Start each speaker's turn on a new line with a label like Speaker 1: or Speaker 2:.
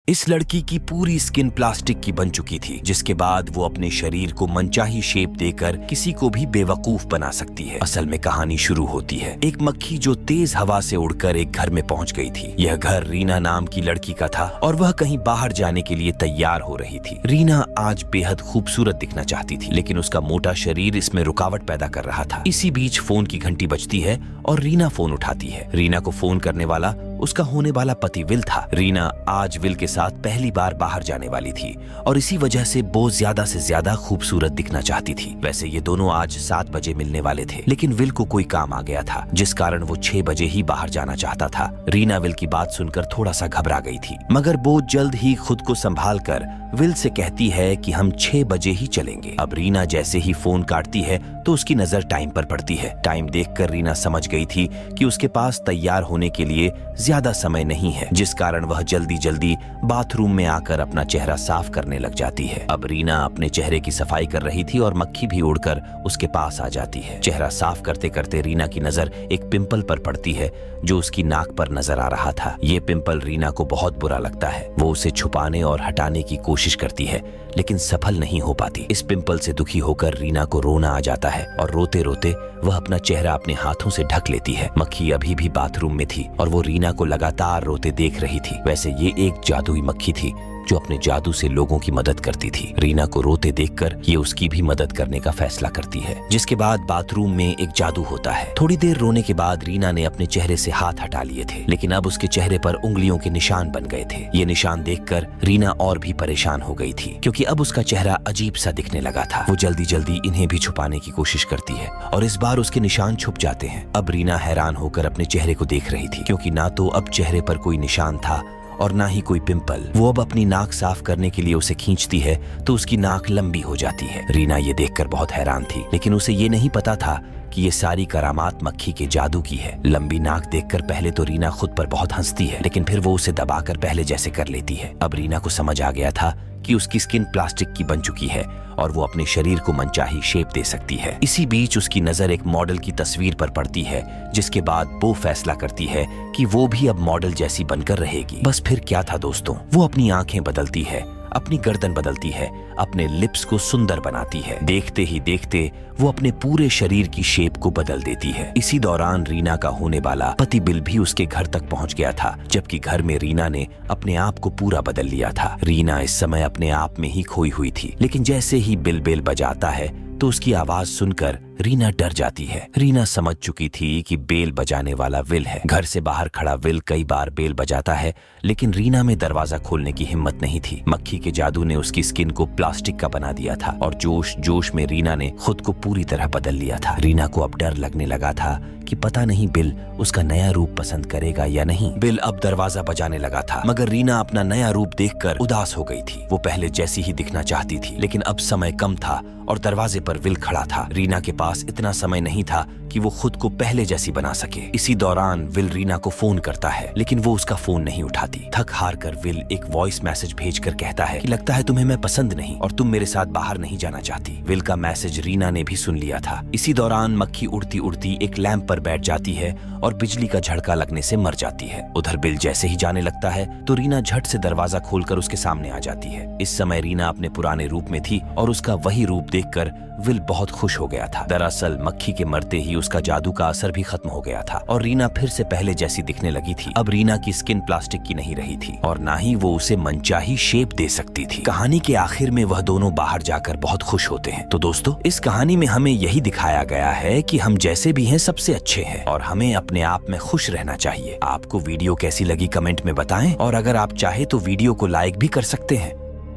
Speaker 1: इस लड़की की पूरी स्किन प्लास्टिक की बन चुकी थी, जिसके बाद वो अपने शरीर को मनचाही शेप देकर किसी को भी बेवकूफ बना सकती है। असल में कहानी शुरू होती है एक मक्खी जो तेज हवा से उड़कर एक घर में पहुंच गई थी। यह घर रीना नाम की लड़की का था और वह कहीं बाहर जाने के लिए तैयार हो रही थी। रीना आज बेहद खूबसूरत दिखना चाहती थी, लेकिन उसका मोटा शरीर इसमें रुकावट पैदा कर रहा था। इसी बीच फोन की घंटी बजती है और रीना फोन उठाती है। रीना को फोन करने वाला उसका होने वाला पति विल था। रीना आज विल के साथ पहली बार बाहर जाने वाली थी और इसी वजह से वो ज्यादा से ज्यादा खूबसूरत दिखना चाहती थी। वैसे ये दोनों आज 7 बजे मिलने वाले थे, लेकिन विल को कोई काम आ गया था, जिस कारण वो 6 बजे ही बाहर जाना चाहता था। रीना विल की बात सुनकर थोड़ा सा घबरा गई थी, मगर वो जल्द ही खुद को संभाल कर विल से कहती है कि हम 6 बजे ही चलेंगे। अब रीना जैसे ही फोन काटती है तो उसकी नजर टाइम पर पड़ती है। टाइम देखकर रीना समझ गई थी कि उसके पास तैयार होने के लिए ज्यादा समय नहीं है, जिस कारण वह जल्दी जल्दी बाथरूम में आकर अपना चेहरा साफ करने लग जाती है। अब रीना अपने चेहरे की सफाई कर रही थी और मक्खी भी उड़कर उसके पास आ जाती है। चेहरा साफ करते करते रीना की नजर एक पिंपल पर पड़ती है जो उसकी नाक पर नजर आ रहा था। ये पिंपल रीना को बहुत बुरा लगता है। वो उसे छुपाने और हटाने की कोशिश करती है, लेकिन सफल नहीं हो पाती। इस पिंपल से दुखी होकर रीना को रोना आ जाता है और रोते रोते वह अपना चेहरा अपने हाथों से ढक लेती है। मक्खी अभी भी बाथरूम में थी और वो रीना को लगातार रोते देख रही थी। वैसे ये एक जादुई मक्खी थी जो अपने जादू से लोगों की मदद करती थी। रीना को रोते देखकर ये उसकी भी मदद करने का फैसला करती है, जिसके बाद बाथरूम में एक जादू होता है। थोड़ी देर रोने के बाद रीना ने अपने चेहरे से हाथ हटा लिए थे, लेकिन अब उसके चेहरे पर उंगलियों के निशान बन गए थे। ये निशान देखकर रीना और भी परेशान हो गई थी, क्योंकि अब उसका चेहरा अजीब सा दिखने लगा था। वो जल्दी जल्दी इन्हें भी छुपाने की कोशिश करती है और इस बार उसके निशान छुप जाते हैं। अब रीना हैरान होकर अपने चेहरे को देख रही थी, क्योंकि ना तो अब चेहरे पर कोई निशान था और ना ही कोई पिंपल। वो अब अपनी नाक साफ करने के लिए उसे खींचती है तो उसकी नाक लंबी हो जाती है। रीना ये देखकर बहुत हैरान थी, लेकिन उसे ये नहीं पता था कि ये सारी करामात मक्खी के जादू की है। लंबी नाक देखकर पहले तो रीना खुद पर बहुत हंसती है, लेकिन फिर वो उसे दबाकर पहले जैसे कर लेती है। अब रीना को समझ आ गया था कि उसकी स्किन प्लास्टिक की बन चुकी है और वो अपने शरीर को मनचाही शेप दे सकती है। इसी बीच उसकी नजर एक मॉडल की तस्वीर पर पड़ती है, जिसके बाद वो फैसला करती है कि वो भी अब मॉडल जैसी बनकर रहेगी। बस फिर क्या था दोस्तों, वो अपनी आंखें बदलती है, अपनी गर्दन बदलती है, अपने लिप्स को सुंदर बनाती है। देखते ही देखते वो अपने पूरे शरीर की शेप को बदल देती है। इसी दौरान रीना का होने वाला पति बिल भी उसके घर तक पहुंच गया था, जबकि घर में रीना ने अपने आप को पूरा बदल लिया था। रीना इस समय अपने आप में ही खोई हुई थी, लेकिन जैसे ही बिल बेल बजाता है तो उसकी आवाज सुनकर रीना डर जाती है। रीना समझ चुकी थी कि बेल बजाने वाला विल है। घर से बाहर खड़ा विल कई बार बेल बजाता है, लेकिन रीना में दरवाजा खोलने की हिम्मत नहीं थी। मक्खी के जादू ने उसकी स्किन को प्लास्टिक का बना दिया था और जोश जोश में रीना ने खुद को पूरी तरह बदल लिया था। रीना को अब डर लगने लगा था कि पता नहीं बिल उसका नया रूप पसंद करेगा या नहीं। बिल अब दरवाजा बजाने लगा था, मगर रीना अपना नया रूप देखकर उदास हो गई थी। वो पहले जैसी ही दिखना चाहती थी, लेकिन अब समय कम था और दरवाजे पर विल खड़ा था। रीना के पास इतना समय नहीं था कि वो खुद को पहले जैसी बना सके। इसी दौरान विल रीना को फोन करता है, लेकिन वो उसका फोन नहीं उठाती। थक हार कर विल एक वॉइस मैसेज भेजकर कहता है कि लगता है तुम्हें मैं पसंद नहीं और तुम मेरे साथ बाहर नहीं जाना चाहती। विल का मैसेज रीना ने भी सुन लिया था। इसी दौरान मक्खी उड़ती उड़ती एक लैंप पर बैठ जाती है और बिजली का झटका लगने से मर जाती है। उधर बिल जैसे ही जाने लगता है तो रीना झट से दरवाजा खोलकर उसके सामने आ जाती है। इस समय रीना अपने पुराने रूप में थी और उसका वही रूप देखकर विल बहुत खुश हो गया था। दरअसल मक्खी के मरते ही उसका जादू का असर भी खत्म हो गया था और रीना फिर से पहले जैसी दिखने लगी थी। अब रीना की स्किन प्लास्टिक की नहीं रही थी और ना ही वो उसे मनचाही शेप दे सकती थी। कहानी के आखिर में वह दोनों बाहर जाकर बहुत खुश होते हैं। तो दोस्तों, इस कहानी में हमें यही दिखाया गया है कि हम जैसे भी हैं सबसे अच्छे हैं और हमें अपने आप में खुश रहना चाहिए। आपको वीडियो कैसी लगी कमेंट में बताएं और अगर आप चाहे तो वीडियो को लाइक भी कर सकते हैं।